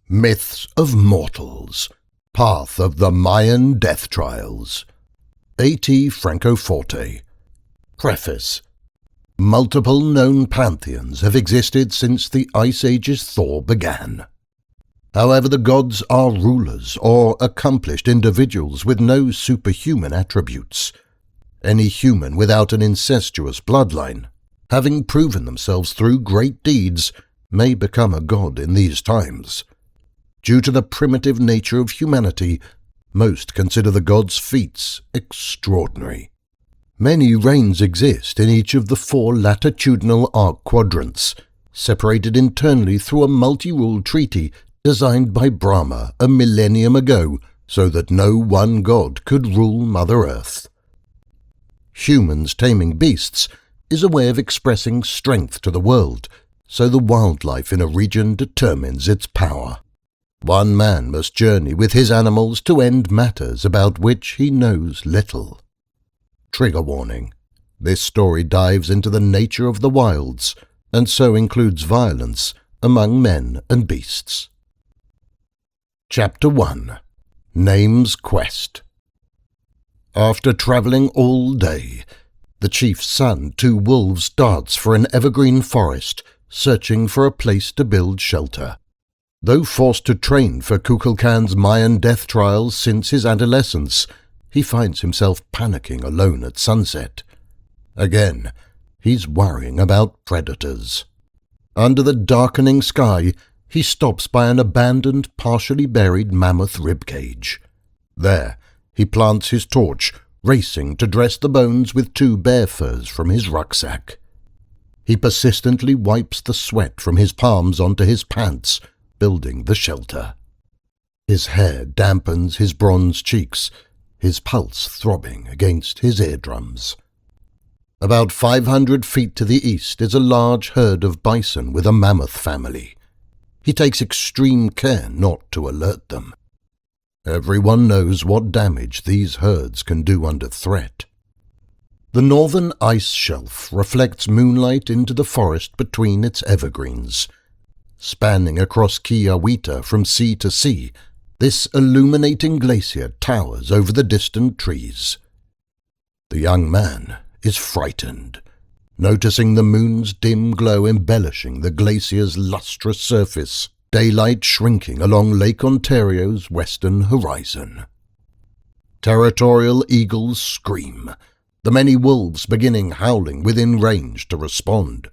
Myths of Mortals, Path of the Mayan Death Trials. Anthony Francoforte. Preface. Multiple known pantheons have existed since the Ice Age's thaw began. However, the gods are rulers or accomplished individuals with no superhuman attributes. Any human without an incestuous bloodline, having proven themselves through great deeds, may become a god in these times. Due to the primitive nature of humanity, most consider the gods' feats extraordinary. Many reigns exist in each of the 4 latitudinal arc quadrants, separated internally through a multi-rule treaty designed by Brahma a millennium ago so that no one god could rule Mother Earth. Humans taming beasts is a way of expressing strength to the world, so the wildlife in a region determines its power. One man must journey with his animals to end matters about which he knows little. Trigger warning. This story dives into the nature of the wilds, and so includes violence among men and beasts. Chapter 1. Name's Quest. After travelling all day, the chief's son, 2 wolves, darts for an evergreen forest, searching for a place to build shelter. Though forced to train for Kukulcan's Mayan death trials since his adolescence, he finds himself panicking alone at sunset. Again, he's worrying about predators. Under the darkening sky, he stops by an abandoned, partially buried mammoth ribcage. There, he plants his torch, racing to dress the bones with 2 bear furs from his rucksack. He persistently wipes the sweat from his palms onto his pants, building the shelter. His hair dampens his bronze cheeks, his pulse throbbing against his eardrums. About 500 feet to the east is a large herd of bison with a mammoth family. He takes extreme care not to alert them. Everyone knows what damage these herds can do under threat. The northern ice shelf reflects moonlight into the forest between its evergreens. Spanning across Kheya-Wita from sea to sea, this illuminating glacier towers over the distant trees. The young man is frightened, noticing the moon's dim glow embellishing the glacier's lustrous surface, daylight shrinking along Lake Ontario's western horizon. Territorial eagles scream, the many wolves beginning howling within range to respond.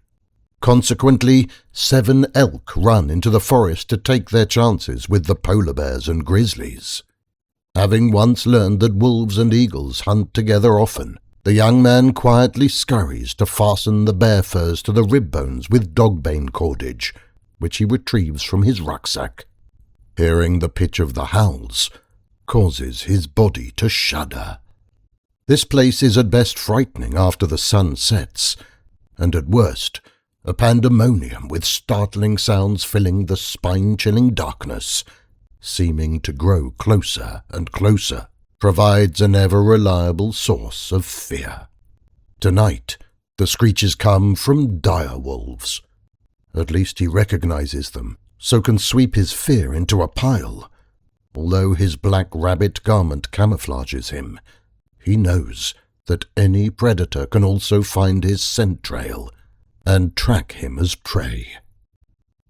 Consequently, 7 elk run into the forest to take their chances with the polar bears and grizzlies. Having once learned that wolves and eagles hunt together often, the young man quietly scurries to fasten the bear furs to the rib bones with dogbane cordage, which he retrieves from his rucksack. Hearing the pitch of the howls causes his body to shudder. This place is at best frightening after the sun sets, and at worst a pandemonium with startling sounds filling the spine-chilling darkness, seeming to grow closer and closer, provides an ever-reliable source of fear. Tonight, the screeches come from dire wolves. At least he recognizes them, so can sweep his fear into a pile. Although his black rabbit garment camouflages him, he knows that any predator can also find his scent trail and track him as prey.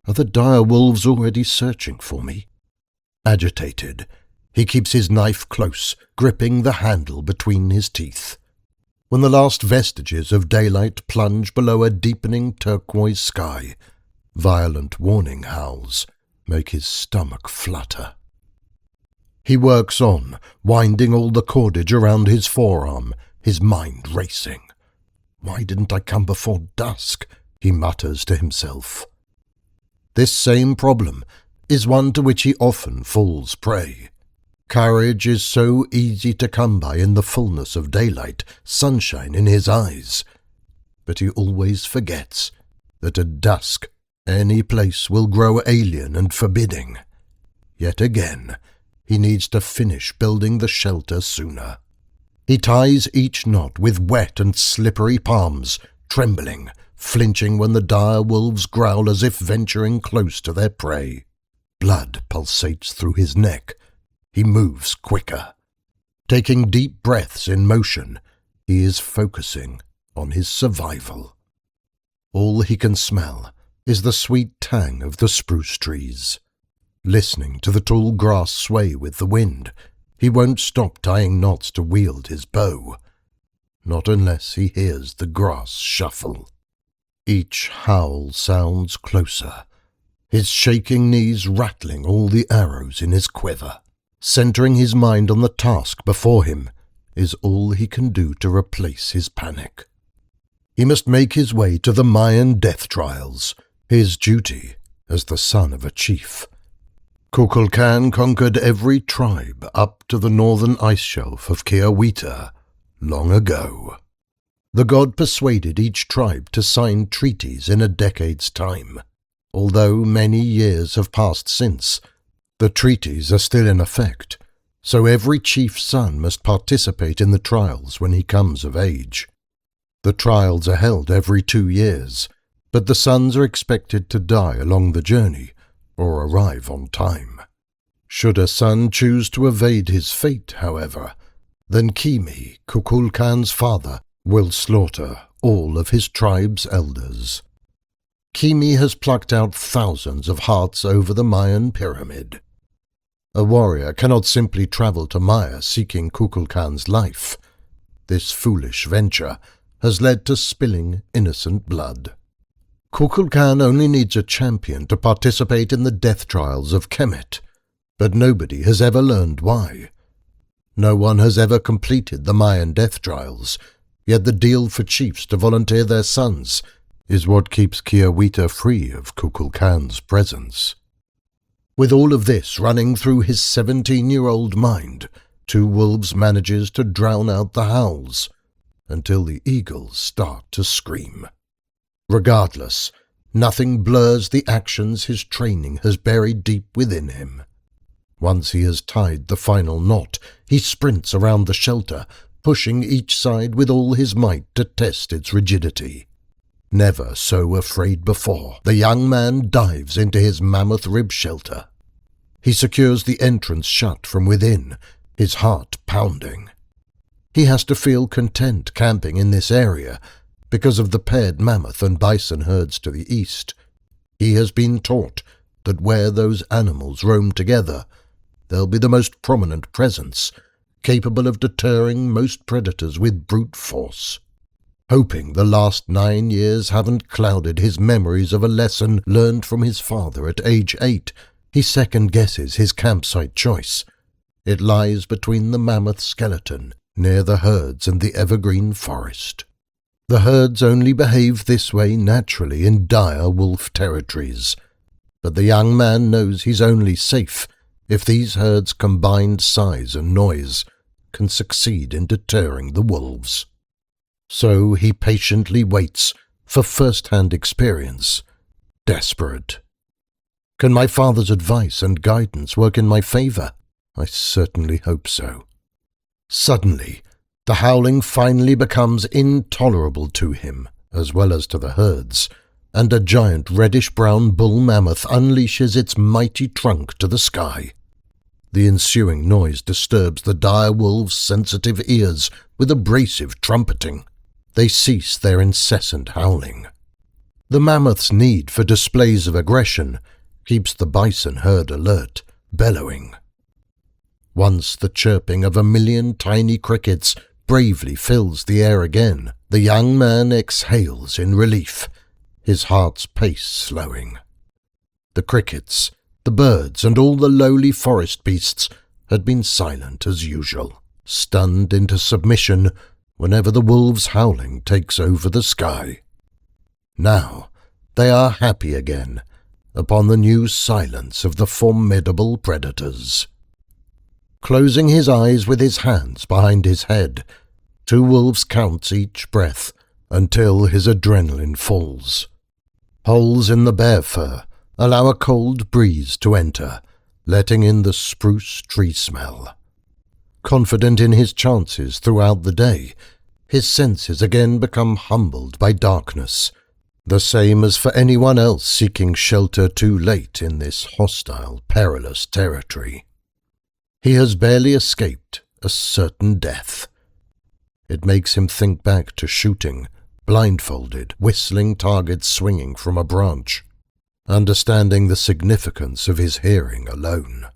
Are the dire wolves already searching for me? Agitated, he keeps his knife close, gripping the handle between his teeth. When the last vestiges of daylight plunge below a deepening turquoise sky, violent warning howls make his stomach flutter. He works on, winding all the cordage around his forearm, his mind racing. "Why didn't I come before dusk?" he mutters to himself. This same problem is one to which he often falls prey. Courage is so easy to come by in the fullness of daylight, sunshine in his eyes. But he always forgets that at dusk any place will grow alien and forbidding. Yet again, he needs to finish building the shelter sooner. He ties each knot with wet and slippery palms, trembling, flinching when the dire wolves growl as if venturing close to their prey. blood pulsates through his neck, he moves quicker. Taking deep breaths in motion, he is focusing on his survival. All he can smell is the sweet tang of the spruce trees. Listening to the tall grass sway with the wind, he won't stop tying knots to wield his bow. Not unless he hears the grass shuffle. Each howl sounds closer, his shaking knees rattling all the arrows in his quiver. Centering his mind on the task before him is all he can do to replace his panic. He must make his way to the Mayan death trials, his duty as the son of a chief. Kukulcan conquered every tribe up to the northern ice shelf of Kheya-Wita long ago. The god persuaded each tribe to sign treaties in a decade's time. Although many years have passed since, the treaties are still in effect, so every chief's son must participate in the trials when he comes of age. The trials are held every 2 years, but the sons are expected to die along the journey or arrive on time. Should a son choose to evade his fate, however, then Khemi, Kukulcan's father, will slaughter all of his tribe's elders. Khemi has plucked out thousands of hearts over the Mayan pyramid. A warrior cannot simply travel to Maya seeking Kukulcan's life. This foolish venture has led to spilling innocent blood. Kukulcan only needs a champion to participate in the death trials of Kemet, but nobody has ever learned why. No one has ever completed the Mayan death trials, yet the deal for chiefs to volunteer their sons is what keeps Kheya-Wita free of Kukulcan's presence. With all of this running through his 17-year-old mind, Two Wolves manages to drown out the howls until the eagles start to scream. Regardless, nothing blurs the actions his training has buried deep within him. Once he has tied the final knot, he sprints around the shelter, pushing each side with all his might to test its rigidity. Never so afraid before, the young man dives into his mammoth rib shelter. He secures the entrance shut from within, his heart pounding. He has to feel content camping in this area because of the paired mammoth and bison herds to the east. He has been taught that where those animals roam together, they'll be the most prominent presence, capable of deterring most predators with brute force. Hoping the last 9 years haven't clouded his memories of a lesson learned from his father at age 8, he second-guesses his campsite choice. It lies between the mammoth skeleton, near the herds and the evergreen forest. The herds only behave this way naturally in dire wolf territories, but the young man knows he's only safe if these herds' combined size and noise can succeed in deterring the wolves. So he patiently waits for first-hand experience, desperate. Can my father's advice and guidance work in my favor? I certainly hope so. Suddenly, the howling finally becomes intolerable to him, as well as to the herds, and a giant reddish-brown bull mammoth unleashes its mighty trunk to the sky. The ensuing noise disturbs the dire wolves' sensitive ears with abrasive trumpeting. They cease their incessant howling. The mammoth's need for displays of aggression keeps the bison herd alert, bellowing. Once the chirping of 1,000,000 tiny crickets bravely fills the air again, the young man exhales in relief, his heart's pace slowing. The crickets, the birds, and all the lowly forest beasts had been silent as usual, stunned into submission whenever the wolves' howling takes over the sky. Now they are happy again upon the new silence of the formidable predators. Closing his eyes with his hands behind his head, Two Wolves counts each breath until his adrenaline falls. Holes in the bear fur allow a cold breeze to enter, letting in the spruce tree smell. Confident in his chances throughout the day, his senses again become humbled by darkness, The same as for anyone else seeking shelter too late in this hostile, perilous territory. He has barely escaped a certain death. It makes him think back to shooting, blindfolded, whistling targets swinging from a branch, understanding the significance of his hearing alone.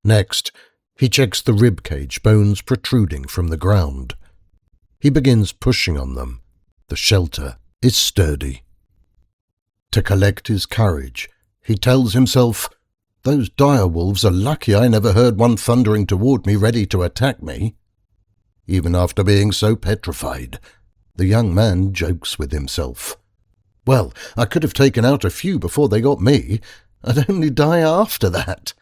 Next, he checks the ribcage bones protruding from the ground. He begins pushing on them. The shelter is sturdy. To collect his courage, he tells himself, "Those dire wolves are lucky I never heard one thundering toward me ready to attack me." Even after being so petrified, the young man jokes with himself. "Well, I could have taken out a few before they got me. I'd only die after that."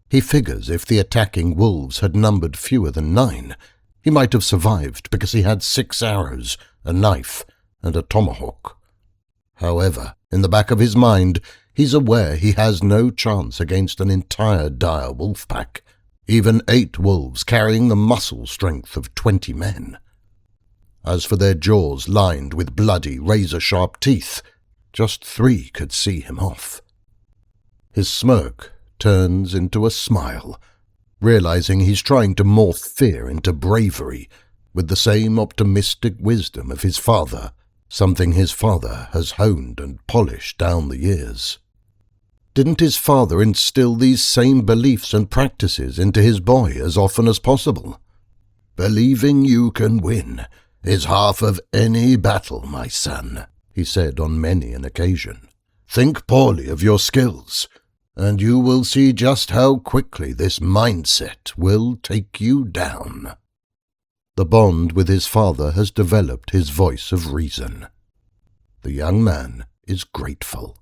He figures if the attacking wolves had numbered fewer than 9, he might have survived because he had 6 arrows, a knife, and a tomahawk. However, in the back of his mind, he's aware he has no chance against an entire dire wolf pack, even 8 wolves carrying the muscle strength of 20 men. As for their jaws lined with bloody, razor-sharp teeth, just 3 could see him off. His smirk turns into a smile, realizing he's trying to morph fear into bravery with the same optimistic wisdom of his father, something his father has honed and polished down the years. Didn't his father instill these same beliefs and practices into his boy as often as possible? "Believing you can win is half of any battle, my son," he said on many an occasion. "Think poorly of your skills, and you will see just how quickly this mindset will take you down." The bond with his father has developed his voice of reason. The young man is grateful.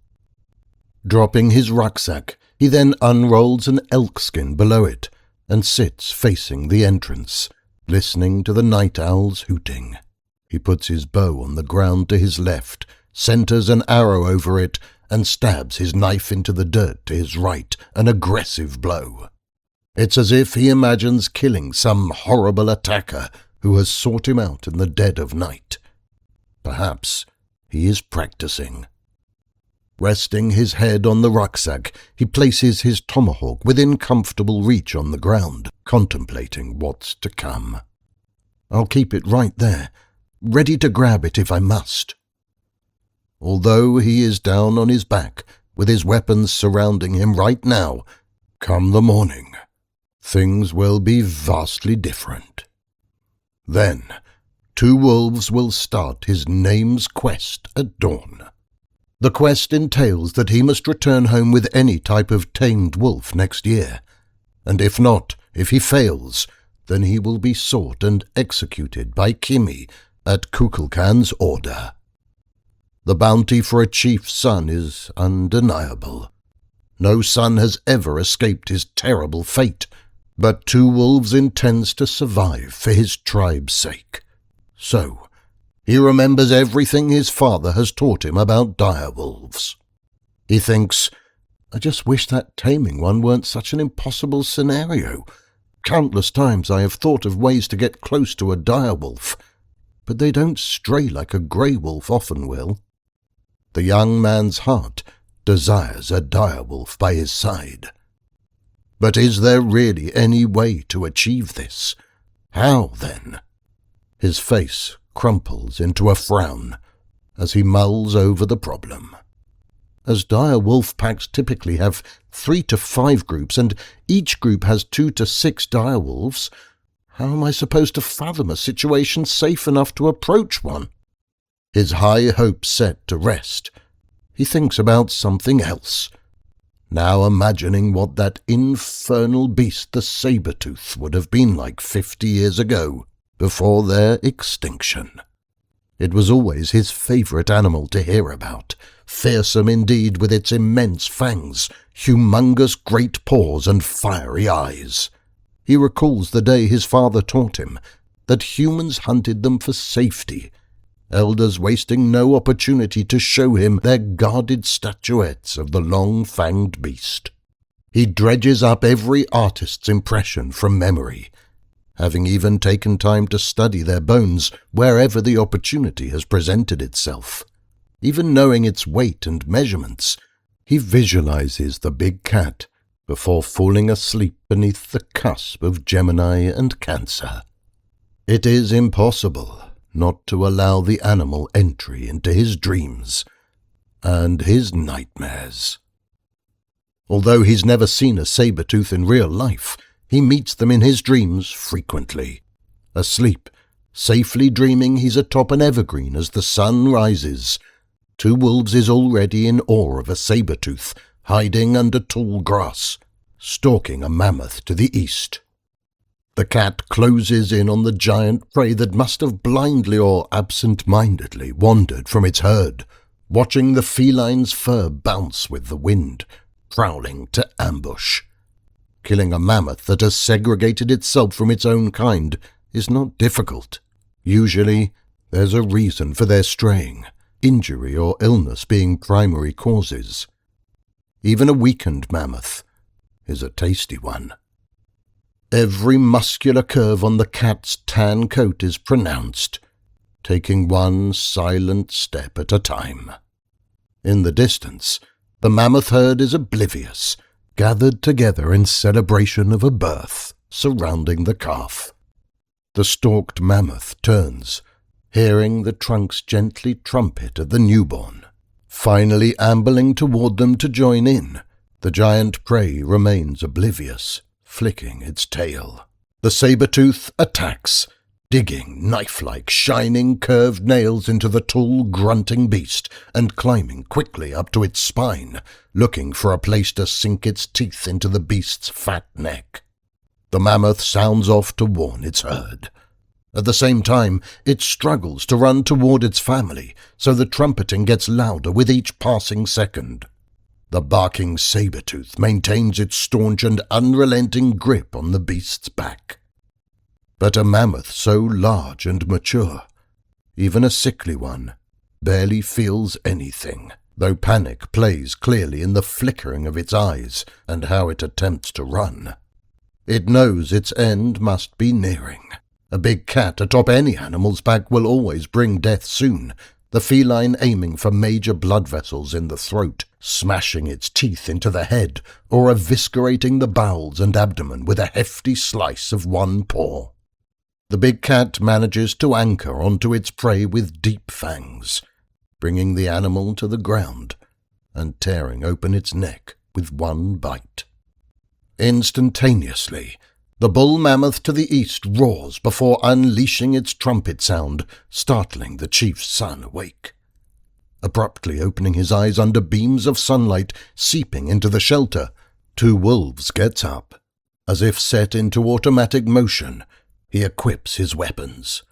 Dropping his rucksack, he then unrolls an elk skin below it and sits facing the entrance, listening to the night owls hooting. He puts his bow on the ground to his left, centers an arrow over it, and stabs his knife into the dirt to his right, an aggressive blow. It's as if he imagines killing some horrible attacker who has sought him out in the dead of night. Perhaps he is practicing. Resting his head on the rucksack, he places his tomahawk within comfortable reach on the ground, contemplating what's to come. "I'll keep it right there, ready to grab it if I must." Although he is down on his back, with his weapons surrounding him right now, come the morning, things will be vastly different. Then, 2 wolves will start his name's quest at dawn. The quest entails that he must return home with any type of tamed wolf next year, and if not, if he fails, then he will be sought and executed by Kimi at Kukulcan's order. The bounty for a chief's son is undeniable. No son has ever escaped his terrible fate, but 2 wolves intends to survive for his tribe's sake. So, he remembers everything his father has taught him about dire wolves. He thinks, "I just wish that taming one weren't such an impossible scenario. Countless times I have thought of ways to get close to a dire wolf, but they don't stray like a grey wolf often will." The young man's heart desires a dire wolf by his side. But is there really any way to achieve this? How, then? His face crumples into a frown as he mulls over the problem. As dire wolf packs typically have 3 to 5 groups, and each group has 2 to 6 dire wolves, how am I supposed to fathom a situation safe enough to approach one? His high hopes set to rest, he thinks about something else, now imagining what that infernal beast the saber-tooth would have been like 50 years ago, before their extinction. It was always his favourite animal to hear about, fearsome indeed with its immense fangs, humongous great paws and fiery eyes. He recalls the day his father taught him that humans hunted them for safety, elders wasting no opportunity to show him their guarded statuettes of the long-fanged beast. He dredges up every artist's impression from memory, having even taken time to study their bones wherever the opportunity has presented itself. even knowing its weight and measurements. He visualizes the big cat before falling asleep beneath the cusp of Gemini and Cancer. It is impossible not to allow the animal entry into his dreams and his nightmares. Although he's never seen a saber-tooth in real life, he meets them in his dreams frequently. Asleep, safely dreaming he's atop an evergreen as the sun rises, Two Wolves is already in awe of a saber-tooth hiding under tall grass, stalking a mammoth to the east. The cat closes in on the giant prey that must have blindly or absent-mindedly wandered from its herd, watching the feline's fur bounce with the wind, prowling to ambush. Killing a mammoth that has segregated itself from its own kind is not difficult. Usually, there's a reason for their straying, injury or illness being primary causes. Even a weakened mammoth is a tasty one. Every muscular curve on the cat's tan coat is pronounced, taking one silent step at a time. In the distance, the mammoth herd is oblivious, gathered together in celebration of a birth surrounding the calf. The stalked mammoth turns, hearing the trunks gently trumpet at the newborn. Finally ambling toward them to join in, the giant prey remains oblivious, flicking its tail. The saber-tooth attacks, digging knife-like shining curved nails into the tall grunting beast and climbing quickly up to its spine, looking for a place to sink its teeth into the beast's fat neck. The mammoth sounds off to warn its herd. At the same time, it struggles to run toward its family, so the trumpeting gets louder with each passing second. The barking saber-tooth maintains its staunch and unrelenting grip on the beast's back. But a mammoth so large and mature, even a sickly one, barely feels anything, though panic plays clearly in the flickering of its eyes and how it attempts to run. It knows its end must be nearing. A big cat atop any animal's back will always bring death soon, the feline aiming for major blood vessels in the throat, smashing its teeth into the head, or eviscerating the bowels and abdomen with a hefty slice of one paw. The big cat manages to anchor onto its prey with deep fangs, bringing the animal to the ground and tearing open its neck with one bite. Instantaneously, the bull mammoth to the east roars before unleashing its trumpet sound, startling the chief's son awake. Abruptly opening his eyes under beams of sunlight seeping into the shelter, Two Wolves gets up. As if set into automatic motion, he equips his weapons.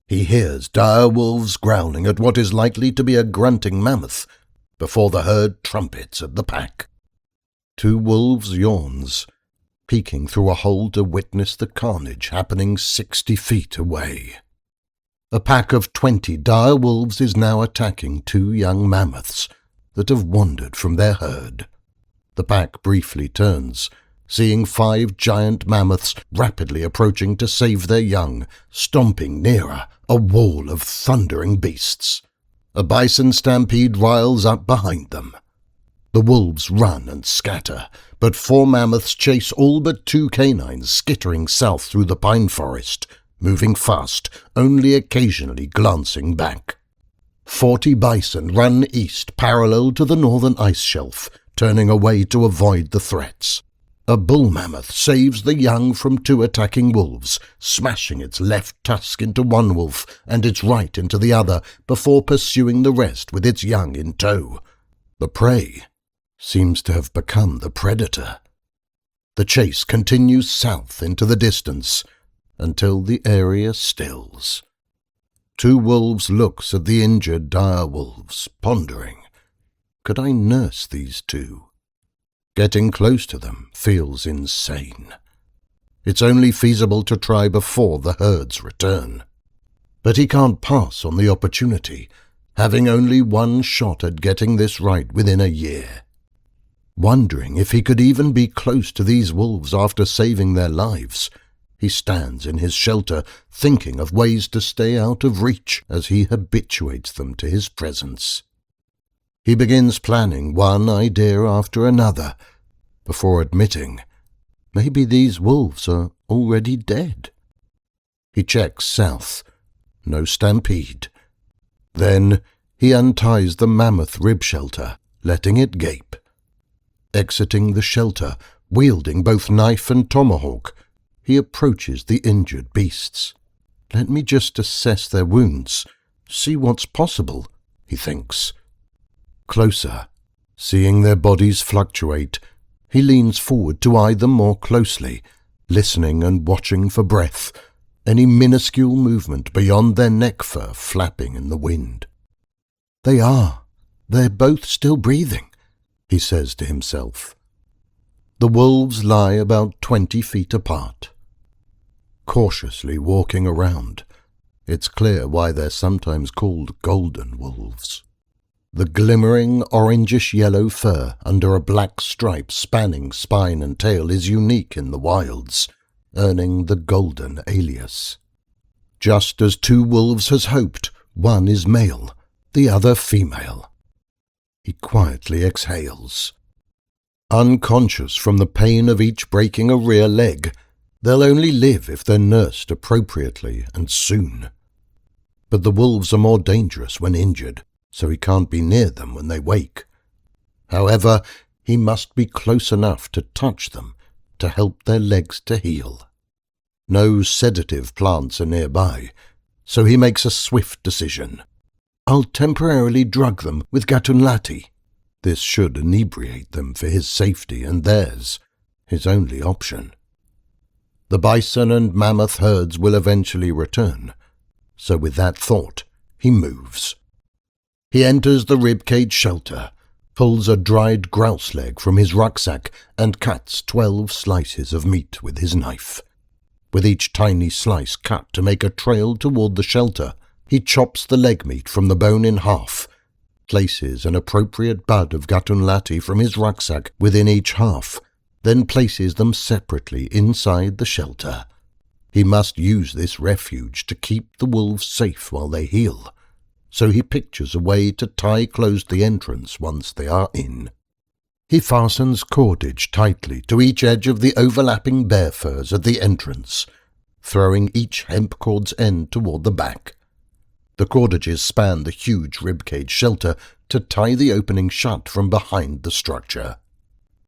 He hears dire wolves growling at what is likely to be a grunting mammoth before the herd trumpets at the pack. Two Wolves yawns, peeking through a hole to witness the carnage happening 60 feet away. A pack of 20 dire wolves is now attacking two young mammoths that have wandered from their herd. The pack briefly turns, seeing 5 giant mammoths rapidly approaching to save their young, stomping nearer, a wall of thundering beasts. A bison stampede riles up behind them. The wolves run and scatter, but 4 mammoths chase all but 2 canines skittering south through the pine forest, moving fast, only occasionally glancing back. 40 bison run east parallel to the northern ice shelf, turning away to avoid the threats. A bull mammoth saves the young from 2 attacking wolves, smashing its left tusk into one wolf and its right into the other before pursuing the rest with its young in tow. The prey seems to have become the predator. The chase continues south into the distance until the area stills. Two Wolves looks at the injured dire wolves, pondering, could I nurse these two? Getting close to them feels insane. It's only feasible to try before the herd's return. But he can't pass on the opportunity, having only one shot at getting this right within a year. Wondering if he could even be close to these wolves after saving their lives, he stands in his shelter, thinking of ways to stay out of reach as he habituates them to his presence. He begins planning one idea after another, before admitting maybe these wolves are already dead. He checks south. No stampede. Then he unties the mammoth rib shelter, letting it gape. Exiting the shelter, wielding both knife and tomahawk, he approaches the injured beasts. Let me just assess their wounds, see what's possible, he thinks. Closer, seeing their bodies fluctuate, he leans forward to eye them more closely, listening and watching for breath, any minuscule movement beyond their neck fur flapping in the wind. They're both still breathing, he says to himself. The wolves lie about 20 feet apart. Cautiously walking around, it's clear why they're sometimes called golden wolves. The glimmering orangish-yellow fur under a black stripe spanning spine and tail is unique in the wilds, earning the golden alias. Just as two wolves has hoped, one is male, the other female. He quietly exhales. Unconscious from the pain of each breaking a rear leg, they'll only live if they're nursed appropriately and soon. But the wolves are more dangerous when injured, so he can't be near them when they wake. However, he must be close enough to touch them to help their legs to heal. No sedative plants are nearby, so he makes a swift decision. I'll temporarily drug them with gatunlati. This should inebriate them for his safety and theirs, his only option. The bison and mammoth herds will eventually return, so with that thought, he moves. He enters the ribcage shelter, pulls a dried grouse leg from his rucksack and cuts 12 slices of meat with his knife. With each tiny slice cut to make a trail toward the shelter, he chops the leg meat from the bone in half, places an appropriate bud of gatunlati from his rucksack within each half, then places them separately inside the shelter. He must use this refuge to keep the wolves safe while they heal, so he pictures a way to tie closed the entrance once they are in. He fastens cordage tightly to each edge of the overlapping bear furs at the entrance, throwing each hemp cord's end toward the back. The cordages span the huge ribcage shelter to tie the opening shut from behind the structure.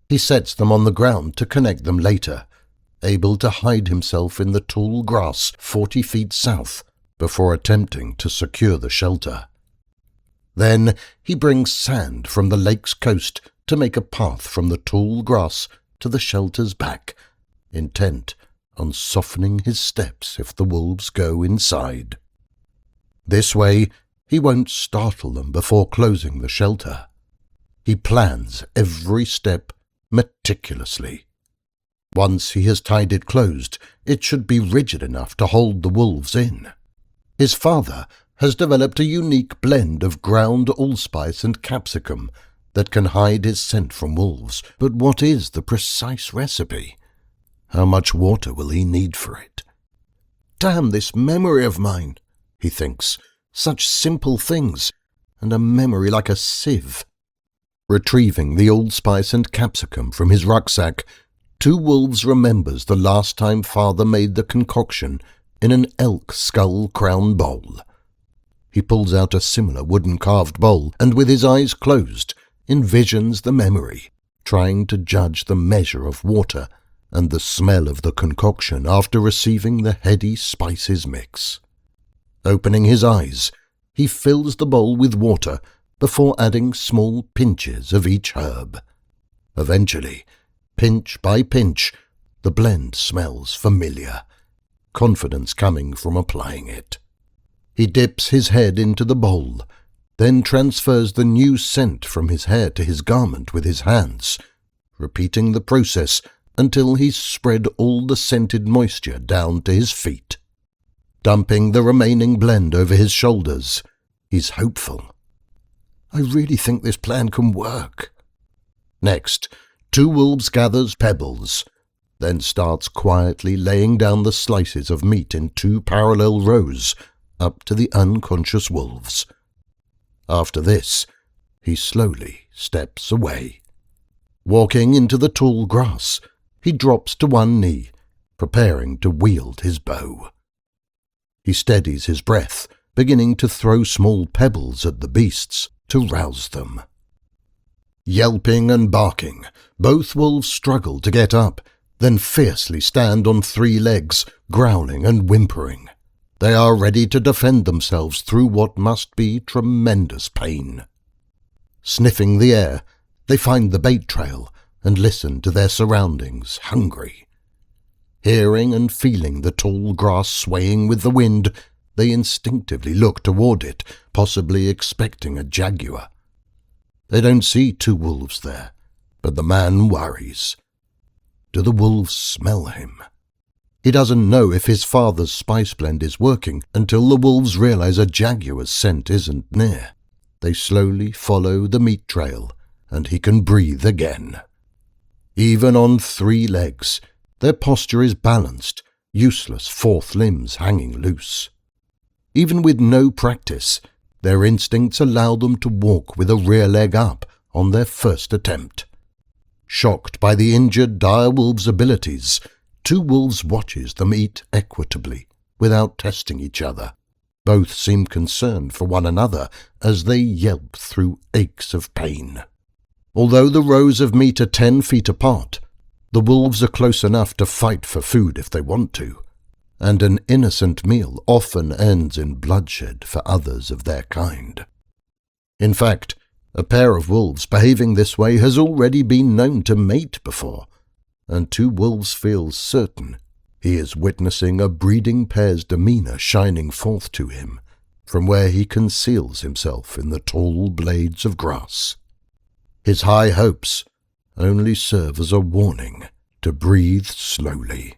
He sets them on the ground to connect them later, able to hide himself in the tall grass 40 feet south before attempting to secure the shelter. Then he brings sand from the lake's coast to make a path from the tall grass to the shelter's back, intent on softening his steps if the wolves go inside. This way, he won't startle them before closing the shelter. He plans every step meticulously. Once he has tied it closed, it should be rigid enough to hold the wolves in. His father has developed a unique blend of ground allspice and capsicum that can hide his scent from wolves, but what is the precise recipe? How much water will he need for it? Damn this memory of mine, he thinks. Such simple things, and a memory like a sieve. Retrieving the allspice and capsicum from his rucksack, Two Wolves remembers the last time father made the concoction in an elk skull crown bowl. He pulls out a similar wooden carved bowl and with his eyes closed envisions the memory, trying to judge the measure of water and the smell of the concoction after receiving the heady spices mix. Opening his eyes, he fills the bowl with water before adding small pinches of each herb. Eventually, pinch by pinch, the blend smells familiar, confidence coming from applying it. He dips his head into the bowl, then transfers the new scent from his hair to his garment with his hands, repeating the process until he's spread all the scented moisture down to his feet. Dumping the remaining blend over his shoulders, he's hopeful. I really think this plan can work. Next, Two Wolves gathers pebbles, then starts quietly laying down the slices of meat in two parallel rows up to the unconscious wolves. After this, he slowly steps away. Walking into the tall grass, he drops to one knee, preparing to wield his bow. He steadies his breath, beginning to throw small pebbles at the beasts to rouse them. Yelping and barking, both wolves struggle to get up, then fiercely stand on 3 legs, growling and whimpering. They are ready to defend themselves through what must be tremendous pain. Sniffing the air, they find the bait trail and listen to their surroundings, hungry. Hearing and feeling the tall grass swaying with the wind, they instinctively look toward it, possibly expecting a jaguar. They don't see 2 wolves there, but the man worries. Do the wolves smell him? He doesn't know if his father's spice blend is working until the wolves realize a jaguar's scent isn't near. They slowly follow the meat trail, and he can breathe again. Even on 3 legs, their posture is balanced, useless 4th limbs hanging loose. Even with no practice, their instincts allow them to walk with a rear leg up on their first attempt. Shocked by the injured direwolf's abilities, 2 wolves watches them eat equitably, without testing each other. Both seem concerned for one another as they yelp through aches of pain. Although the rows of meat are 10 feet apart, the wolves are close enough to fight for food if they want to, and an innocent meal often ends in bloodshed for others of their kind. In fact, a pair of wolves behaving this way has already been known to mate before, and 2 wolves feel certain he is witnessing a breeding pair's demeanor shining forth to him from where he conceals himself in the tall blades of grass. His high hopes only serve as a warning to breathe slowly.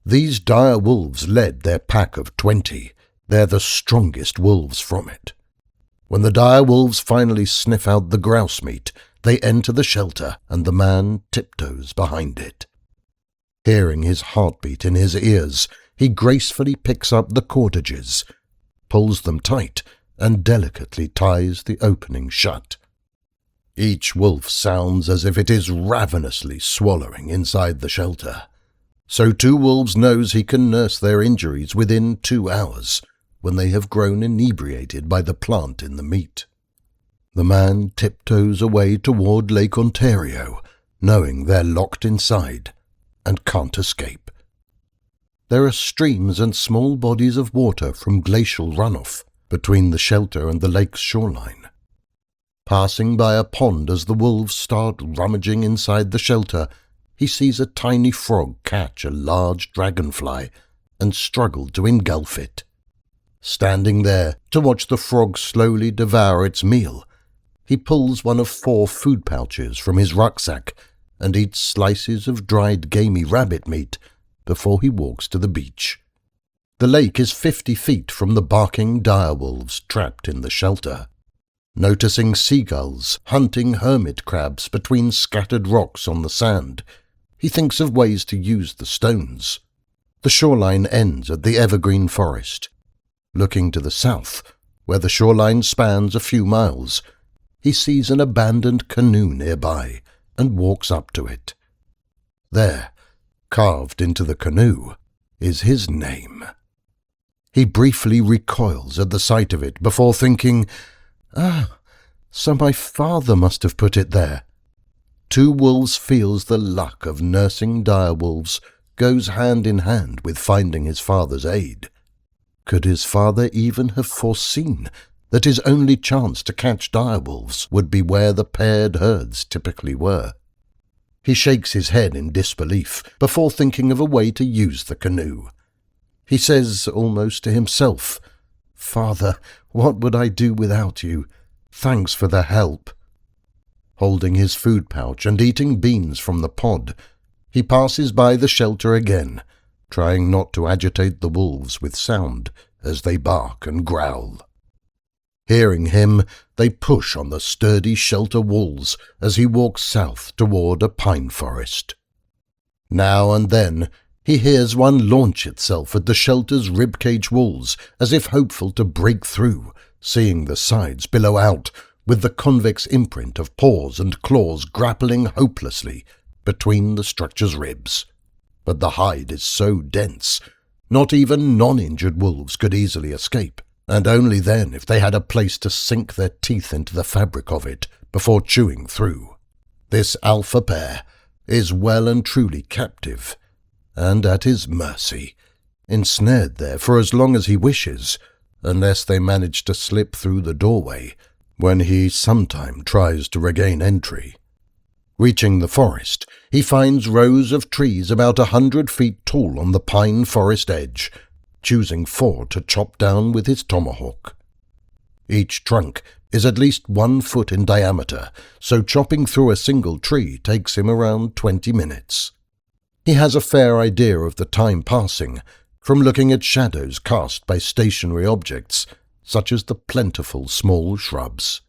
These dire wolves led their pack of 20. They're the strongest wolves from it. When the dire wolves finally sniff out the grouse meat, they enter the shelter, and the man tiptoes behind it. Hearing his heartbeat in his ears, he gracefully picks up the cordages, pulls them tight, and delicately ties the opening shut. Each wolf sounds as if it is ravenously swallowing inside the shelter. So 2 wolves knows he can nurse their injuries within 2 hours, when they have grown inebriated by the plant in the meat. The man tiptoes away toward Lake Ontario, knowing they're locked inside and can't escape. There are streams and small bodies of water from glacial runoff between the shelter and the lake's shoreline. Passing by a pond as the wolves start rummaging inside the shelter, he sees a tiny frog catch a large dragonfly and struggle to engulf it. Standing there to watch the frog slowly devour its meal, he pulls one of 4 food pouches from his rucksack and eats slices of dried gamey rabbit meat before he walks to the beach. The lake is 50 feet from the barking direwolves trapped in the shelter. Noticing seagulls hunting hermit crabs between scattered rocks on the sand, he thinks of ways to use the stones. The shoreline ends at the evergreen forest. Looking to the south, where the shoreline spans a few miles, he sees an abandoned canoe nearby and walks up to it. There, carved into the canoe, is his name. He briefly recoils at the sight of it before thinking, so my father must have put it there. 2 Wolves feels the luck of nursing direwolves goes hand in hand with finding his father's aid. Could his father even have foreseen that his only chance to catch direwolves would be where the paired herds typically were? He shakes his head in disbelief before thinking of a way to use the canoe. He says almost to himself, "Father, what would I do without you? Thanks for the help." Holding his food pouch and eating beans from the pod, he passes by the shelter again, trying not to agitate the wolves with sound as they bark and growl. Hearing him, they push on the sturdy shelter walls as he walks south toward a pine forest. Now and then, he hears one launch itself at the shelter's ribcage walls as if hopeful to break through, seeing the sides billow out, with the convex imprint of paws and claws grappling hopelessly between the structure's ribs. But the hide is so dense, not even non-injured wolves could easily escape, and only then if they had a place to sink their teeth into the fabric of it before chewing through. This alpha pair is well and truly captive, and at his mercy, ensnared there for as long as he wishes, unless they manage to slip through the doorway when he sometime tries to regain entry. Reaching the forest, he finds rows of trees about 100 feet tall on the pine forest edge, choosing 4 to chop down with his tomahawk. Each trunk is at least 1 foot in diameter, so chopping through a single tree takes him around 20 minutes. He has a fair idea of the time passing from looking at shadows cast by stationary objects, such as the plentiful small shrubs.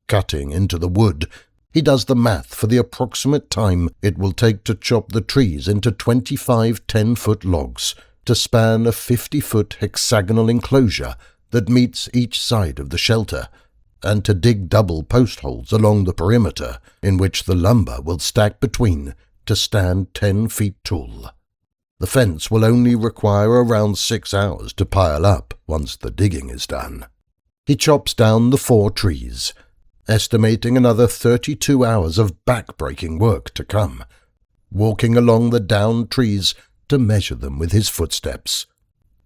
Cutting into the wood, he does the math for the approximate time it will take to chop the trees into 25 10-foot logs to span a 50-foot hexagonal enclosure that meets each side of the shelter, and to dig double post holes along the perimeter in which the lumber will stack between to stand 10 feet tall. The fence will only require around 6 hours to pile up once the digging is done. He chops down the 4 trees, estimating another 32 hours of back-breaking work to come, walking along the downed trees to measure them with his footsteps.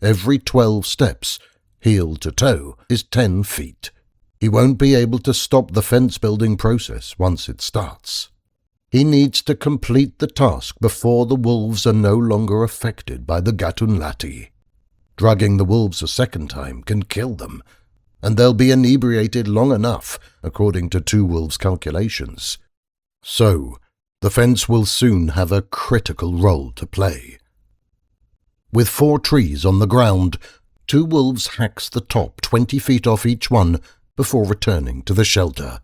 Every 12 steps, heel to toe, is 10 feet. He won't be able to stop the fence-building process once it starts. He needs to complete the task before the wolves are no longer affected by the Gatunlati. Drugging the wolves a second time can kill them, and they'll be inebriated long enough, according to Two Wolves' calculations. So, the fence will soon have a critical role to play. With 4 trees on the ground, Two Wolves hacks the top 20 feet off each one before returning to the shelter.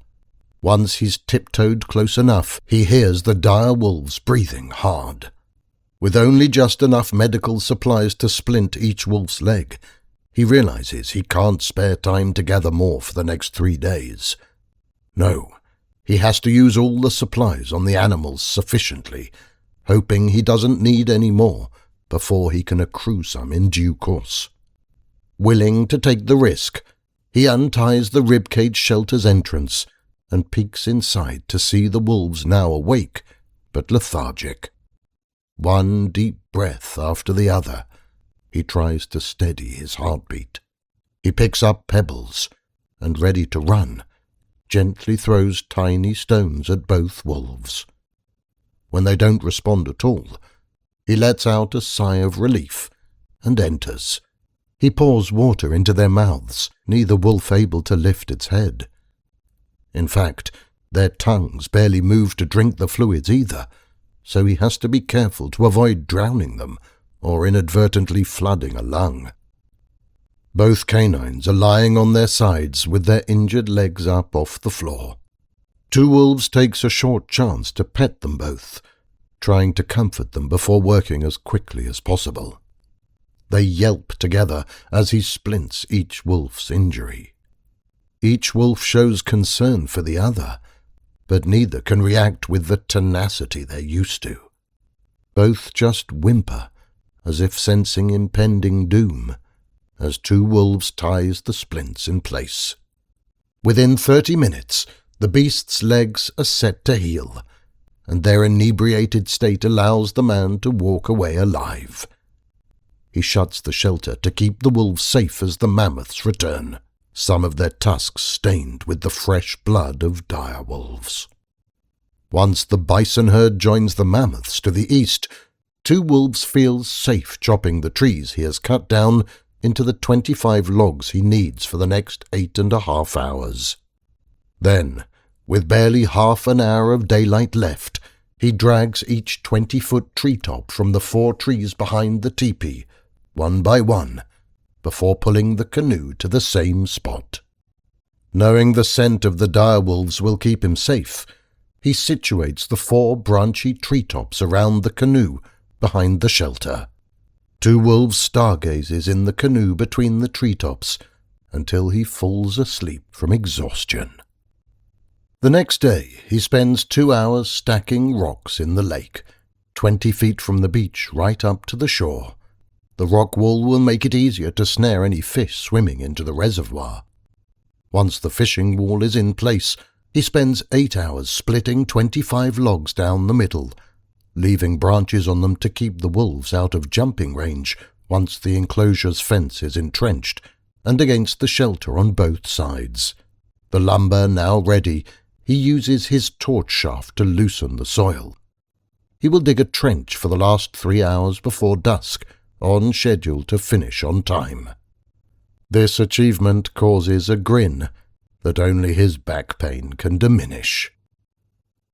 Once he's tiptoed close enough, he hears the dire wolves breathing hard. With only just enough medical supplies to splint each wolf's leg, he realizes he can't spare time to gather more for the next 3 days. No, he has to use all the supplies on the animals sufficiently, hoping he doesn't need any more before he can accrue some in due course. Willing to take the risk, he unties the ribcage shelter's entrance and peeks inside to see the wolves now awake but lethargic. One deep breath after the other, he tries to steady his heartbeat. He picks up pebbles and, ready to run, gently throws tiny stones at both wolves. When they don't respond at all, he lets out a sigh of relief and enters. He pours water into their mouths, neither wolf able to lift its head. In fact, their tongues barely move to drink the fluids either, so he has to be careful to avoid drowning them or inadvertently flooding a lung. Both canines are lying on their sides with their injured legs up off the floor. Two Wolves takes a short chance to pet them both, trying to comfort them before working as quickly as possible. They yelp together as he splints each wolf's injury. Each wolf shows concern for the other, but neither can react with the tenacity they're used to. Both just whimper, as if sensing impending doom, as Two Wolves ties the splints in place. Within 30 minutes, the beast's legs are set to heal, and their inebriated state allows the man to walk away alive. He shuts the shelter to keep the wolves safe as the mammoths return, some of their tusks stained with the fresh blood of dire wolves. Once the bison herd joins the mammoths to the east, Two Wolves feels safe chopping the trees he has cut down into the 25 logs he needs for the next 8.5 hours. Then, with barely half an hour of daylight left, he drags each 20-foot treetop from the 4 trees behind the teepee, one by one, before pulling the canoe to the same spot. Knowing the scent of the dire wolves will keep him safe, he situates the 4 branchy treetops around the canoe behind the shelter. Two Wolves stargazes in the canoe between the treetops until he falls asleep from exhaustion. The next day, he spends 2 hours stacking rocks in the lake, 20 feet from the beach right up to the shore. The rock wall will make it easier to snare any fish swimming into the reservoir. Once the fishing wall is in place, he spends 8 hours splitting 25 logs down the middle, leaving branches on them to keep the wolves out of jumping range once the enclosure's fence is entrenched, and against the shelter on both sides. The lumber now ready, he uses his torch shaft to loosen the soil. He will dig a trench for the last 3 hours before dusk, on schedule to finish on time. This achievement causes a grin that only his back pain can diminish.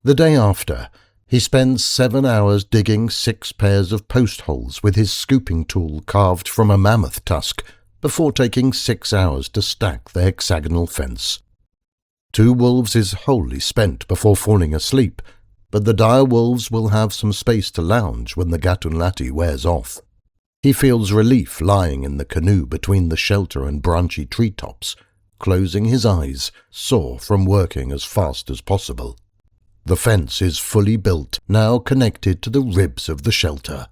The day after, he spends 7 hours digging 6 pairs of post holes with his scooping tool carved from a mammoth tusk, before taking 6 hours to stack the hexagonal fence. 2 wolves is wholly spent before falling asleep, but the dire wolves will have some space to lounge when the Gatunlati wears off. He feels relief lying in the canoe between the shelter and branchy treetops, closing his eyes, sore from working as fast as possible. The fence is fully built, now connected to the ribs of the shelter.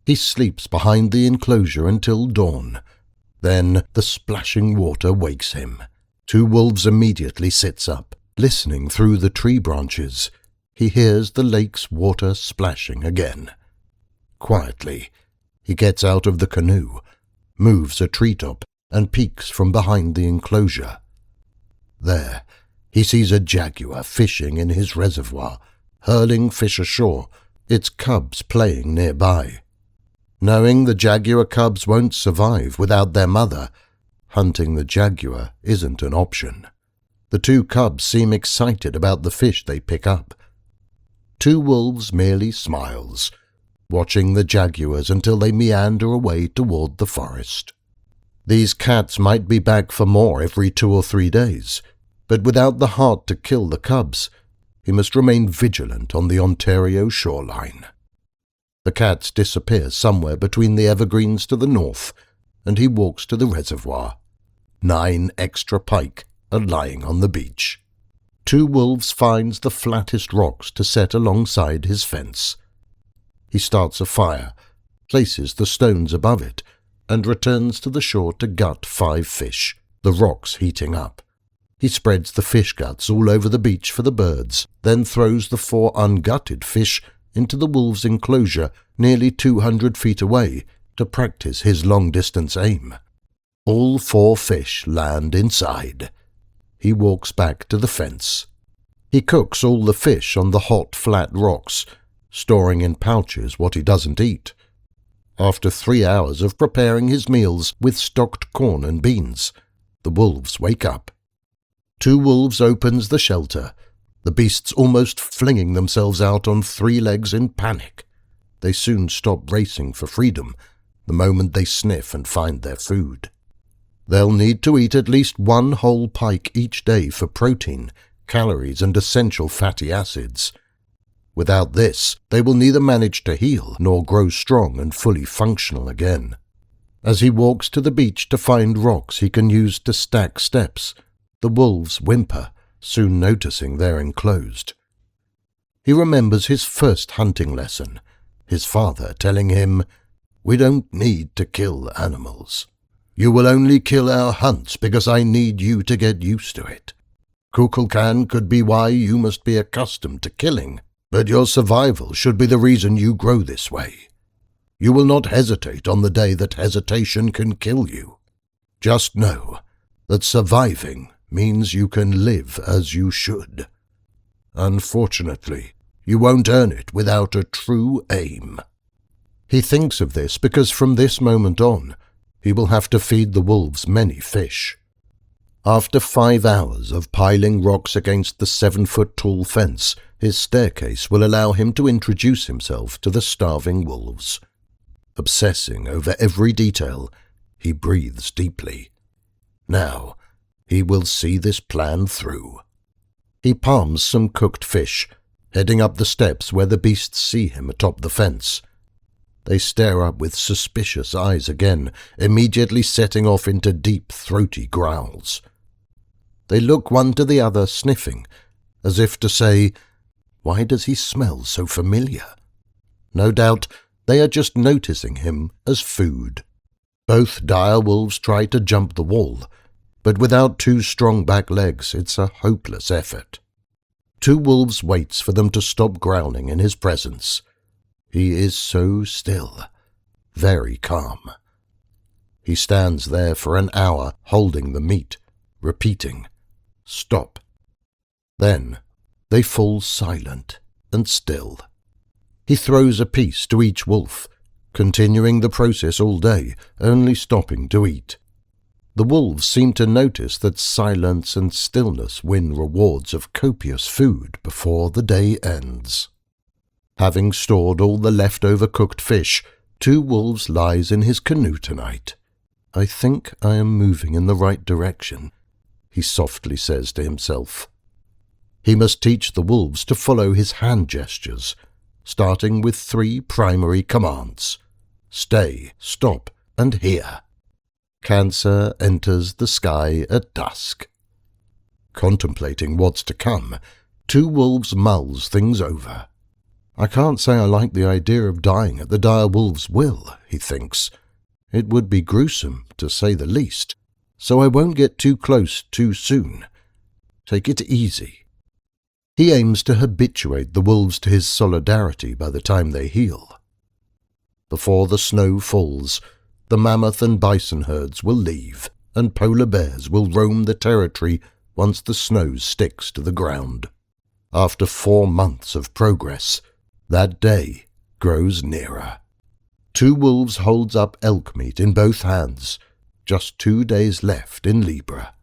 He sleeps behind the enclosure until dawn. Then the splashing water wakes him. 2 wolves immediately sits up, listening through the tree branches. He hears the lake's water splashing again. Quietly, he gets out of the canoe, moves a treetop, and peeks from behind the enclosure. There, he sees a jaguar fishing in his reservoir, hurling fish ashore, its cubs playing nearby. Knowing the jaguar cubs won't survive without their mother, hunting the jaguar isn't an option. The 2 cubs seem excited about the fish they pick up. 2 wolves merely smiles, watching the jaguars until they meander away toward the forest. These cats might be back for more every 2 or 3 days, but without the heart to kill the cubs, he must remain vigilant on the Ontario shoreline. The cats disappear somewhere between the evergreens to the north, and he walks to the reservoir. 9 extra pike are lying on the beach. 2 wolves finds the flattest rocks to set alongside his fence. He starts a fire, places the stones above it, and returns to the shore to gut 5 fish, the rocks heating up. He spreads the fish guts all over the beach for the birds, then throws the 4 ungutted fish into the wolves' enclosure nearly 200 feet away to practice his long-distance aim. All 4 fish land inside. He walks back to the fence. He cooks all the fish on the hot, flat rocks, storing in pouches what he doesn't eat. After 3 hours of preparing his meals with stocked corn and beans, the wolves wake up. 2 wolves opens the shelter, the beasts almost flinging themselves out on 3 legs in panic. They soon stop racing for freedom the moment they sniff and find their food. They'll need to eat at least 1 whole pike each day for protein, calories, and essential fatty acids. Without this, they will neither manage to heal nor grow strong and fully functional again. As he walks to the beach to find rocks he can use to stack steps, the wolves whimper, soon noticing they're enclosed. He remembers his first hunting lesson, his father telling him, "We don't need to kill animals. You will only kill our hunts because I need you to get used to it. Kukulcan could be why you must be accustomed to killing, but your survival should be the reason you grow this way. You will not hesitate on the day that hesitation can kill you. Just know that surviving means you can live as you should. Unfortunately, you won't earn it without a true aim." He thinks of this because from this moment on, he will have to feed the wolves many fish. After 5 hours of piling rocks against the 7-foot-tall fence, his staircase will allow him to introduce himself to the starving wolves. Obsessing over every detail, he breathes deeply. Now, he will see this plan through. He palms some cooked fish, heading up the steps where the beasts see him atop the fence. They stare up with suspicious eyes again, immediately setting off into deep, throaty growls. They look one to the other, sniffing, as if to say, "Why does he smell so familiar?" No doubt they are just noticing him as food. Both dire wolves try to jump the wall, but without two strong back legs it's a hopeless effort. Two Wolves waits for them to stop growling in his presence. He is so still, very calm. He stands there for an hour holding the meat, repeating, "Stop." Then they fall silent and still. He throws a piece to each wolf, continuing the process all day, only stopping to eat. The wolves seem to notice that silence and stillness win rewards of copious food before the day ends. Having stored all the leftover cooked fish, Two Wolves lies in his canoe tonight. "I think I am moving in the right direction," he softly says to himself. He must teach the wolves to follow his hand gestures, starting with 3 primary commands: stay, stop, and hear. Cancer enters the sky at dusk. Contemplating what's to come, Two Wolves mulls things over. "I can't say I like the idea of dying at the dire wolf's will," he thinks. "It would be gruesome, to say the least, so I won't get too close too soon. Take it easy." He aims to habituate the wolves to his solidarity by the time they heal. Before the snow falls, the mammoth and bison herds will leave, and polar bears will roam the territory once the snow sticks to the ground. After 4 months of progress, that day grows nearer. Two Wolves holds up elk meat in both hands, just 2 days left in Libra.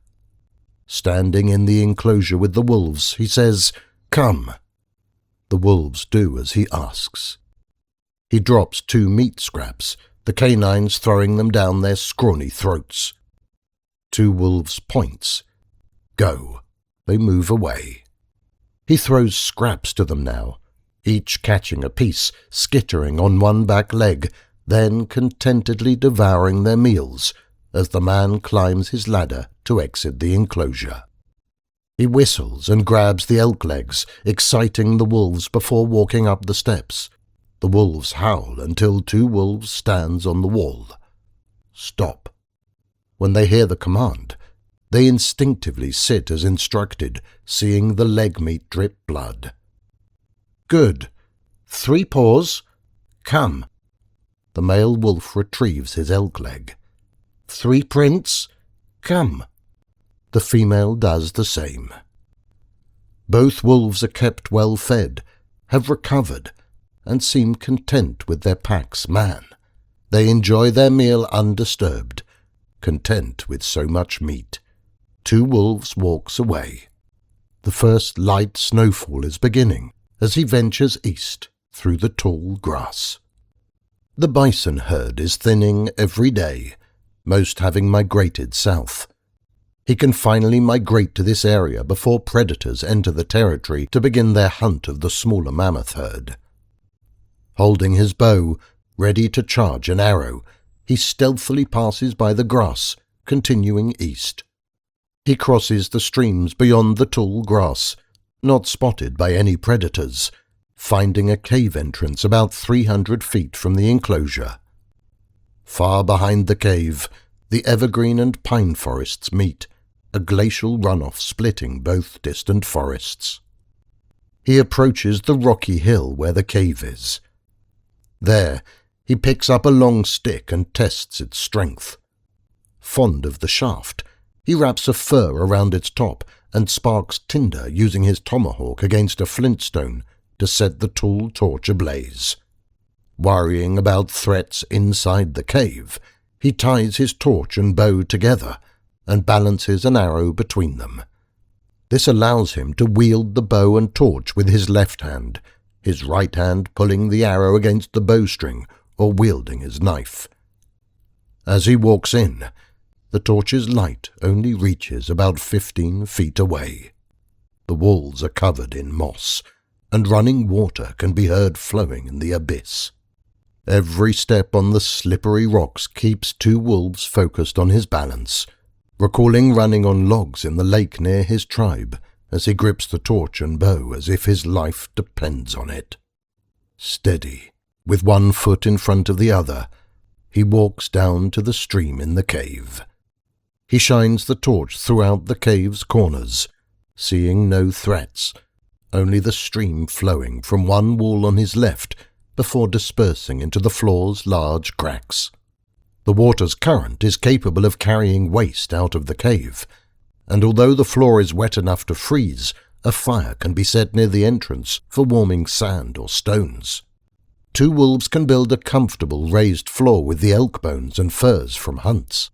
Standing in the enclosure with the wolves, he says, "Come." The wolves do as he asks. He drops 2 meat scraps, the canines throwing them down their scrawny throats. Two Wolves points. Go. They move away. He throws scraps to them now, each catching a piece, skittering on one back leg, then contentedly devouring their meals as the man climbs his ladder to exit the enclosure. He whistles and grabs the elk legs, exciting the wolves before walking up the steps. The wolves howl until Two Wolves stands on the wall. Stop. When they hear the command, they instinctively sit as instructed, seeing the leg meat drip blood. Good. 3 paws. Come. The male wolf retrieves his elk leg. 3 prints. Come. The female does the same. Both wolves are kept well fed, have recovered, and seem content with their pack's man. They enjoy their meal undisturbed, content with so much meat. Two Wolves walks away. The first light snowfall is beginning as he ventures east through the tall grass. The bison herd is thinning every day, most having migrated south. He can finally migrate to this area before predators enter the territory to begin their hunt of the smaller mammoth herd. Holding his bow, ready to charge an arrow, he stealthily passes by the grass, continuing east. He crosses the streams beyond the tall grass, not spotted by any predators, finding a cave entrance about 300 feet from the enclosure. Far behind the cave, the evergreen and pine forests meet, a glacial runoff splitting both distant forests. He approaches the rocky hill where the cave is. There, he picks up a long stick and tests its strength. Fond of the shaft, he wraps a fur around its top and sparks tinder using his tomahawk against a flintstone to set the tall torch ablaze. Worrying about threats inside the cave, he ties his torch and bow together and balances an arrow between them. This allows him to wield the bow and torch with his left hand, his right hand pulling the arrow against the bowstring or wielding his knife. As he walks in, the torch's light only reaches about 15 feet away. The walls are covered in moss, and running water can be heard flowing in the abyss. Every step on the slippery rocks keeps Two Wolves focused on his balance, recalling running on logs in the lake near his tribe as he grips the torch and bow as if his life depends on it. Steady, with one foot in front of the other, he walks down to the stream in the cave. He shines the torch throughout the cave's corners, seeing no threats, only the stream flowing from one wall on his left before dispersing into the floor's large cracks. The water's current is capable of carrying waste out of the cave, and although the floor is wet enough to freeze, a fire can be set near the entrance for warming sand or stones. Two wolves can build a comfortable raised floor with the elk bones and furs from hunts.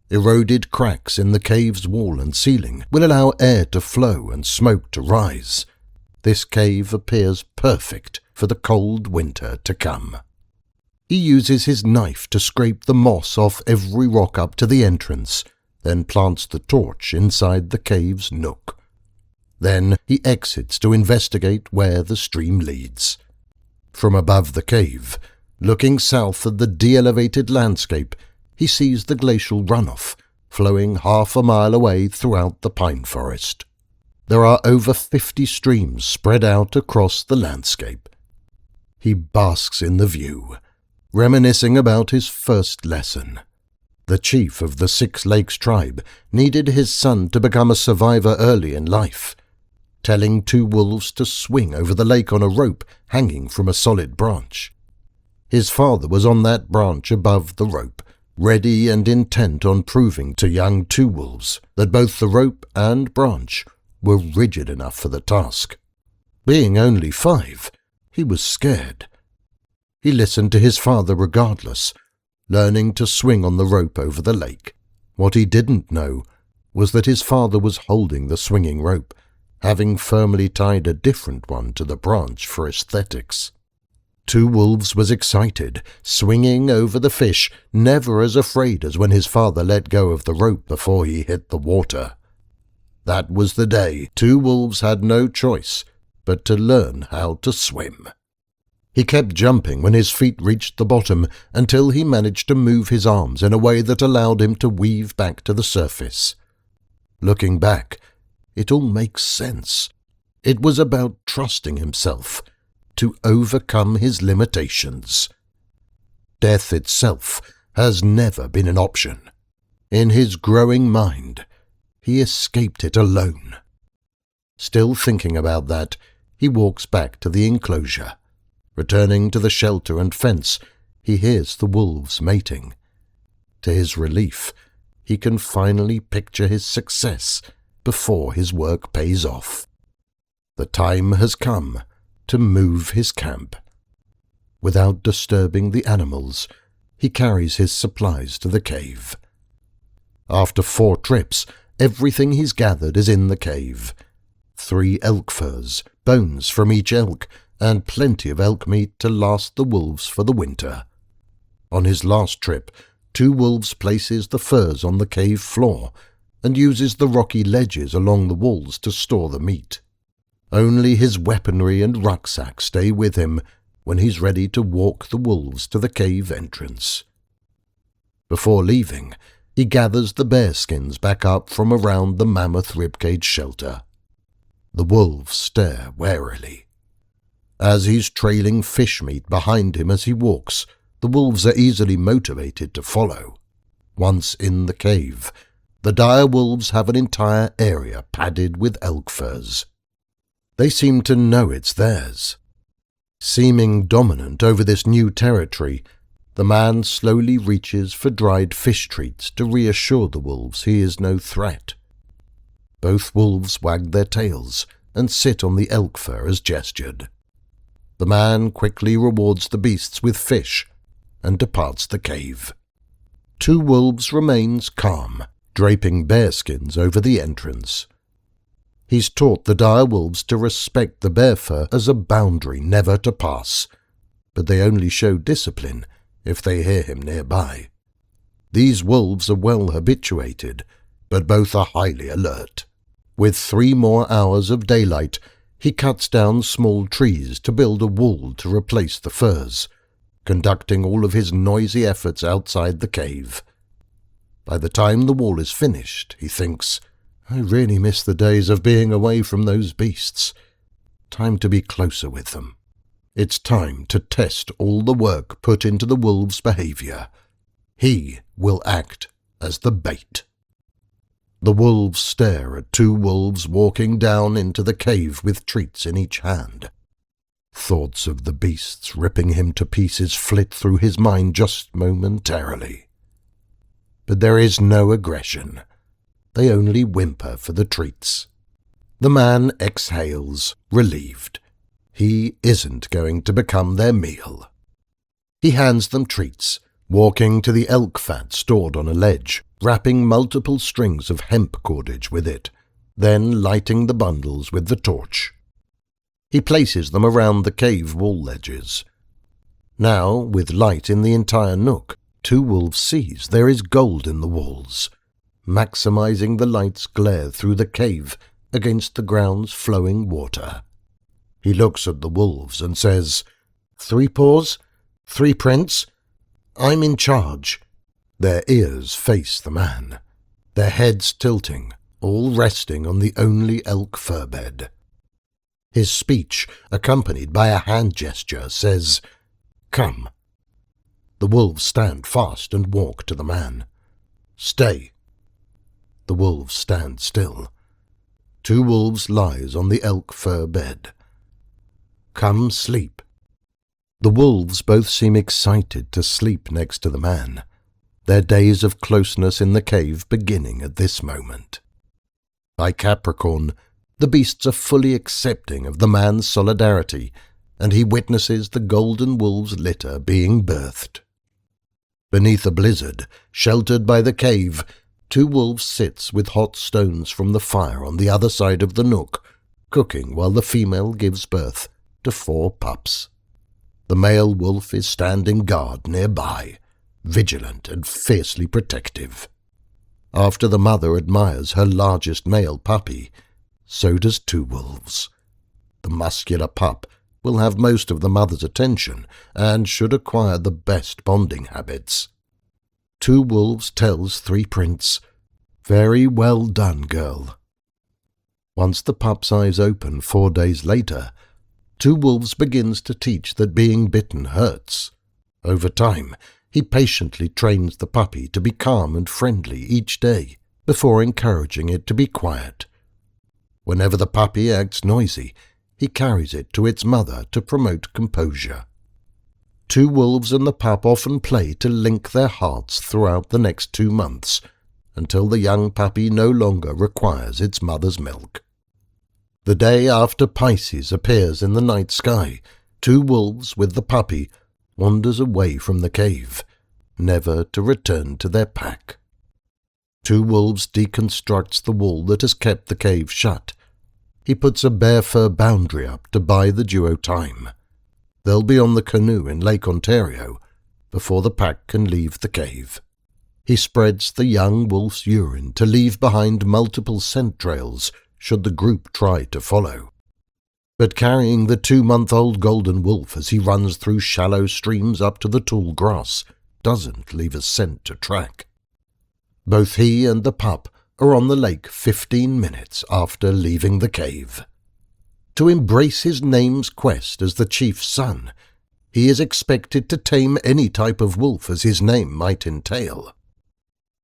Eroded cracks in the cave's wall and ceiling will allow air to flow and smoke to rise. This cave appears perfect for the cold winter to come. He uses his knife to scrape the moss off every rock up to the entrance, then plants the torch inside the cave's nook. Then he exits to investigate where the stream leads. From above the cave, looking south at the de-elevated landscape, he sees the glacial runoff flowing half a mile away throughout the pine forest. There are over 50 streams spread out across the landscape. He basks in the view, reminiscing about his first lesson. The chief of the Six Lakes tribe needed his son to become a survivor early in life, telling two wolves to swing over the lake on a rope hanging from a solid branch. His father was on that branch above the rope, ready and intent on proving to young two wolves that both the rope and branch were rigid enough for the task. Being only 5, he was scared. He listened to his father regardless, learning to swing on the rope over the lake. What he didn't know was that his father was holding the swinging rope, having firmly tied a different one to the branch for aesthetics. Two Wolves was excited, swinging over the fish, never as afraid as when his father let go of the rope before he hit the water. That was the day Two Wolves had no choice but to learn how to swim. He kept jumping when his feet reached the bottom until he managed to move his arms in a way that allowed him to weave back to the surface. Looking back, it all makes sense. It was about trusting himself to overcome his limitations. Death itself has never been an option. In his growing mind, he escaped it alone. Still thinking about that, he walks back to the enclosure. Returning to the shelter and fence, he hears the wolves mating. To his relief, he can finally picture his success before his work pays off. The time has come to move his camp. Without disturbing the animals, he carries his supplies to the cave. After 4 trips, everything he's gathered is in the cave. 3 elk furs, bones from each elk, and plenty of elk meat to last the wolves for the winter. On his last trip, Two Wolves places the furs on the cave floor and uses the rocky ledges along the walls to store the meat. Only his weaponry and rucksack stay with him when he's ready to walk the wolves to the cave entrance. Before leaving, he gathers the bearskins back up from around the mammoth ribcage shelter. The wolves stare warily. As he's trailing fish meat behind him as he walks, the wolves are easily motivated to follow. Once in the cave, the dire wolves have an entire area padded with elk furs. They seem to know it's theirs. Seeming dominant over this new territory, the man slowly reaches for dried fish treats to reassure the wolves he is no threat. Both wolves wag their tails and sit on the elk fur as gestured. The man quickly rewards the beasts with fish and departs the cave. Two Wolves remains calm, draping bearskins over the entrance. He's taught the dire wolves to respect the bear fur as a boundary never to pass, but they only show discipline if they hear him nearby. These wolves are well habituated, but both are highly alert. With 3 more hours of daylight, he cuts down small trees to build a wall to replace the furs, conducting all of his noisy efforts outside the cave. By the time the wall is finished, he thinks, I really miss the days of being away from those beasts. Time to be closer with them. It's time to test all the work put into the wolf's behaviour. He will act as the bait." The wolves stare at two wolves walking down into the cave with treats in each hand. Thoughts of the beasts ripping him to pieces flit through his mind just momentarily. But there is no aggression. They only whimper for the treats. The man exhales, relieved. He isn't going to become their meal. He hands them treats, walking to the elk fat stored on a ledge, wrapping multiple strings of hemp cordage with it, then lighting the bundles with the torch. He places them around the cave wall ledges. Now, with light in the entire nook, two wolves sees there is gold in the walls, maximizing the light's glare through the cave against the ground's flowing water. He looks at the wolves and says, "Three paws, three prints, I'm in charge." Their ears face the man, their heads tilting, all resting on the only elk fur bed. His speech, accompanied by a hand gesture, says, "Come." The wolves stand fast and walk to the man. "Stay." The wolves stand still. Two wolves lies on the elk fur bed. "Come sleep." The wolves both seem excited to sleep next to the man, their days of closeness in the cave beginning at this moment. By Capricorn, the beasts are fully accepting of the man's solidarity, and he witnesses the golden wolves' litter being birthed. Beneath a blizzard, sheltered by the cave, two wolves sits with hot stones from the fire on the other side of the nook, cooking while the female gives birth to 4 pups. The male wolf is standing guard nearby, vigilant and fiercely protective. After the mother admires her largest male puppy, so does two wolves. The muscular pup will have most of the mother's attention and should acquire the best bonding habits. Two wolves tells three prints, "Very well done, girl." Once the pup's eyes open 4 days later, two wolves begins to teach that being bitten hurts. Over time, he patiently trains the puppy to be calm and friendly each day, before encouraging it to be quiet. Whenever the puppy acts noisy, he carries it to its mother to promote composure. Two wolves and the pup often play to link their hearts throughout the next 2 months, until the young puppy no longer requires its mother's milk. The day after Pisces appears in the night sky, two wolves with the puppy wanders away from the cave, never to return to their pack. Two wolves deconstructs the wall that has kept the cave shut. He puts a bear fur boundary up to buy the duo time. They'll be on the canoe in Lake Ontario before the pack can leave the cave. He spreads the young wolf's urine to leave behind multiple scent trails should the group try to follow. But carrying the 2-month-old golden wolf as he runs through shallow streams up to the tall grass doesn't leave a scent to track. Both he and the pup are on the lake 15 minutes after leaving the cave. To embrace his name's quest as the chief's son, he is expected to tame any type of wolf as his name might entail.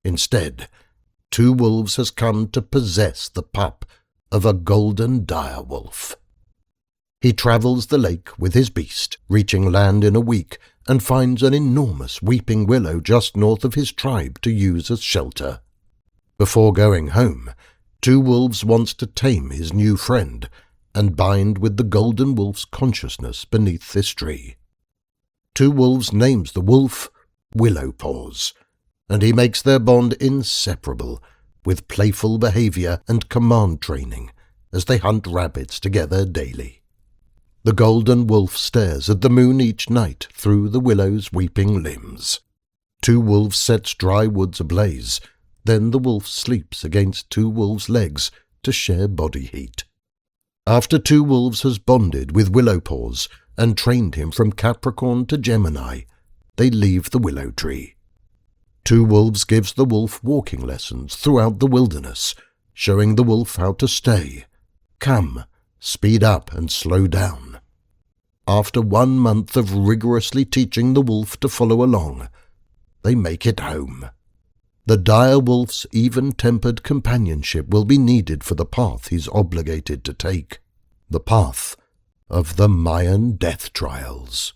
Instead, two wolves has come to possess the pup of a golden dire wolf. He travels the lake with his beast, reaching land in a week, and finds an enormous weeping willow just north of his tribe to use as shelter. Before going home, two wolves wants to tame his new friend and bind with the golden wolf's consciousness beneath this tree. Two wolves names the wolf Willow Paws, and he makes their bond inseparable with playful behavior and command training as they hunt rabbits together daily. The golden wolf stares at the moon each night through the willow's weeping limbs. Two wolves sets dry woods ablaze, then the wolf sleeps against two wolves' legs to share body heat. After two wolves has bonded with Willow Paws and trained him from Capricorn to Gemini, they leave the willow tree. Two wolves gives the wolf walking lessons throughout the wilderness, showing the wolf how to stay, come, speed up and slow down. After 1 month of rigorously teaching the wolf to follow along, they make it home. The dire wolf's even-tempered companionship will be needed for the path he's obligated to take, the path of the Mayan death trials.